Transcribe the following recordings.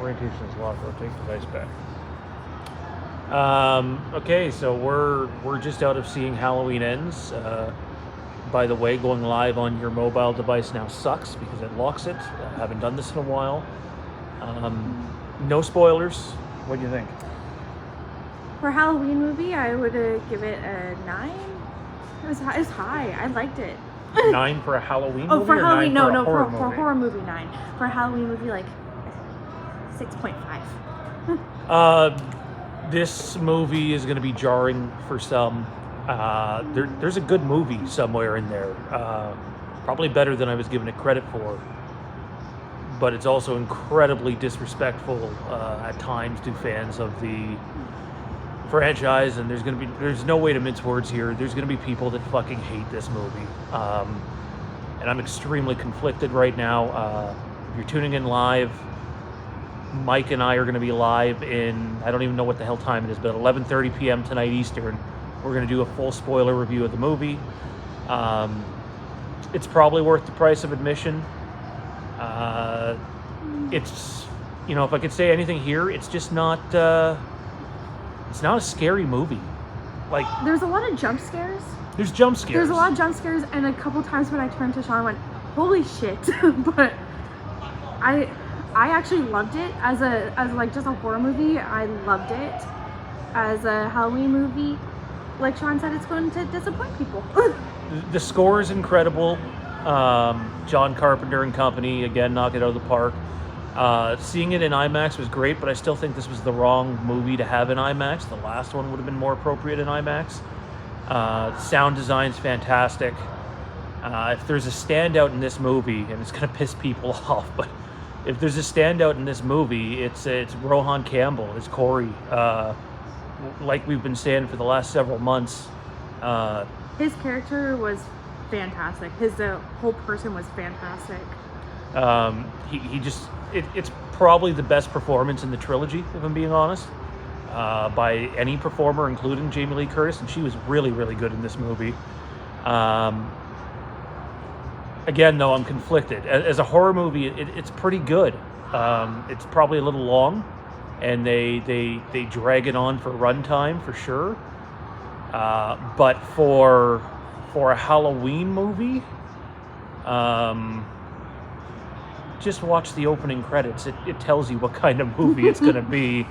orientation is locked. Rotate device back. Okay, so we're just out of seeing Halloween Ends. By the way, going live on your mobile device now sucks because it locks it. I haven't done this in a while. No spoilers. What do you think? For a Halloween movie, I would give it a 9. It was high. I liked it. 9 for a Halloween movie? Oh, for Halloween, for for a horror movie, 9. For a Halloween movie, like 6.5. This movie is going to be jarring for some. There's a good movie somewhere in there. Probably better than I was giving it credit for. But it's also incredibly disrespectful at times to fans of the franchise, and there's no way to mince words here. There's going to be people that fucking hate this movie. And I'm extremely conflicted right now. If you're tuning in live, Mike and I are going to be live in, I don't even know what the hell time it is, but 11:30 p.m. tonight Eastern. We're going to do a full spoiler review of the movie. It's probably worth the price of admission. It's, if I could say anything here, it's just not, it's not a scary movie. Like, there's a lot of jump scares. There's jump scares. There's a lot of jump scares, and a couple times when I turned to Sean, I went, holy shit. But I actually loved it as like just a horror movie. I loved it as a Halloween movie. Like Sean said, it's going to disappoint people. The score is incredible. John Carpenter and company, again, knock it out of the park. Seeing it in IMAX was great, but I still think this was the wrong movie to have in IMAX. The last one would have been more appropriate in IMAX. Sound design's fantastic. If there's a standout in this movie, and it's going to piss people off, but if there's a standout in this movie, it's Rohan Campbell, it's Corey. Like we've been saying for the last several months. His character was fantastic. His whole person was fantastic. It's probably the best performance in the trilogy, if I'm being honest, by any performer, including Jamie Lee Curtis, and she was really, really good in this movie. Again, though, I'm conflicted. As a horror movie, it's pretty good. It's probably a little long, and they drag it on for runtime for sure. But for a Halloween movie, just watch the opening credits. It tells you what kind of movie it's going to be.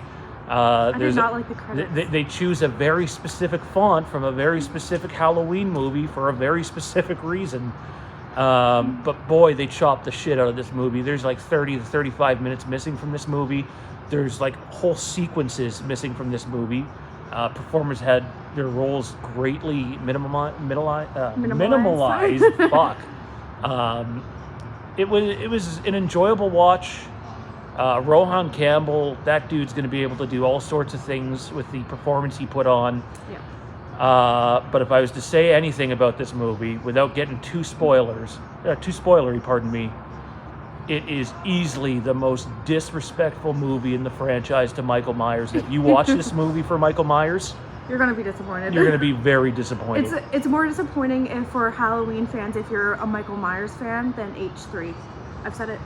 I did not like the credits. They choose a very specific font from a very specific Halloween movie for a very specific reason. But boy, they chopped the shit out of this movie. There's like 30 to 35 minutes missing from this movie. There's like whole sequences missing from this movie. Performers had their roles greatly minimalized. Fuck. It was an enjoyable watch. Rohan Campbell, that dude's going to be able to do all sorts of things with the performance he put on. Yeah. But if I was to say anything about this movie without getting too spoilery, pardon me, it is easily the most disrespectful movie in the franchise to Michael Myers. And if you watch this movie for Michael Myers, you're going to be disappointed. You're going to be very disappointed. It's more disappointing for Halloween fans if you're a Michael Myers fan than H3. I've said it.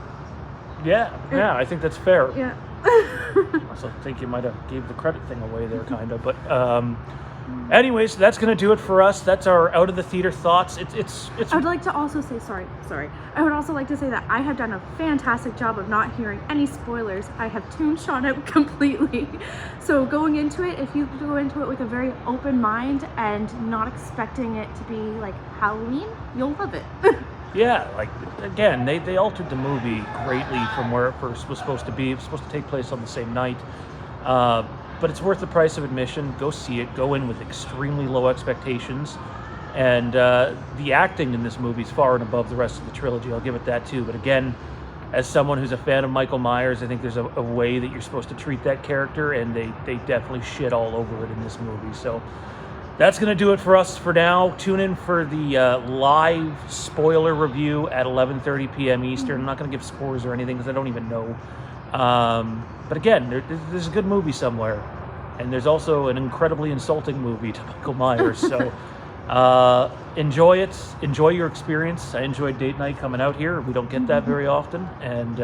Yeah, I think that's fair. Yeah. I also think you might have gave the credit thing away there, kind of. But anyways, that's going to do it for us. That's our out of the theater thoughts. It's. I would like to also say sorry. I would also like to say that I have done a fantastic job of not hearing any spoilers. I have tuned Sean out completely. So going into it, if you go into it with a very open mind and not expecting it to be like Halloween, you'll love it. Yeah, like, again, they altered the movie greatly from where it first was supposed to be. It was supposed to take place on the same night. But it's worth the price of admission. Go see it. Go in with extremely low expectations. And the acting in this movie is far and above the rest of the trilogy. I'll give it that, too. But again, as someone who's a fan of Michael Myers, I think there's a way that you're supposed to treat that character, and they definitely shit all over it in this movie. So that's going to do it for us for now. Tune in for the live spoiler review at 11:30 p.m. Eastern. I'm not going to give scores or anything because I don't even know. But again, there's a good movie somewhere. And there's also an incredibly insulting movie to Michael Myers. So enjoy it. Enjoy your experience. I enjoyed date night coming out here. We don't get that very often. And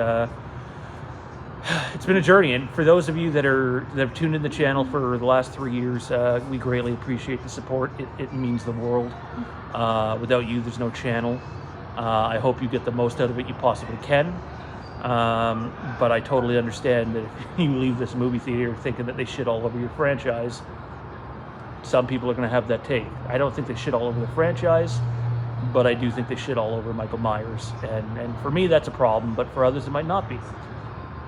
it's been a journey, and for those of you that have tuned in the channel for the last 3 years, we greatly appreciate the support. It means the world. Without you, there's no channel. I hope you get the most out of it you possibly can. But I totally understand that if you leave this movie theater thinking that they shit all over your franchise, some people are going to have that take. I don't think they shit all over the franchise, but I do think they shit all over Michael Myers. And for me, that's a problem, but for others, it might not be.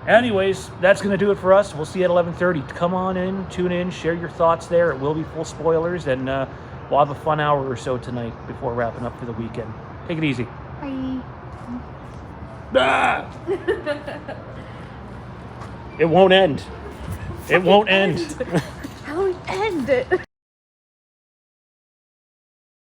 Anyways, that's going to do it for us. We'll see you at 11:30. Come on in, tune in, share your thoughts there. It will be full spoilers, and we'll have a fun hour or so tonight before wrapping up for the weekend. Take it easy. Bye. Ah! It won't end. It won't end. How do we end it?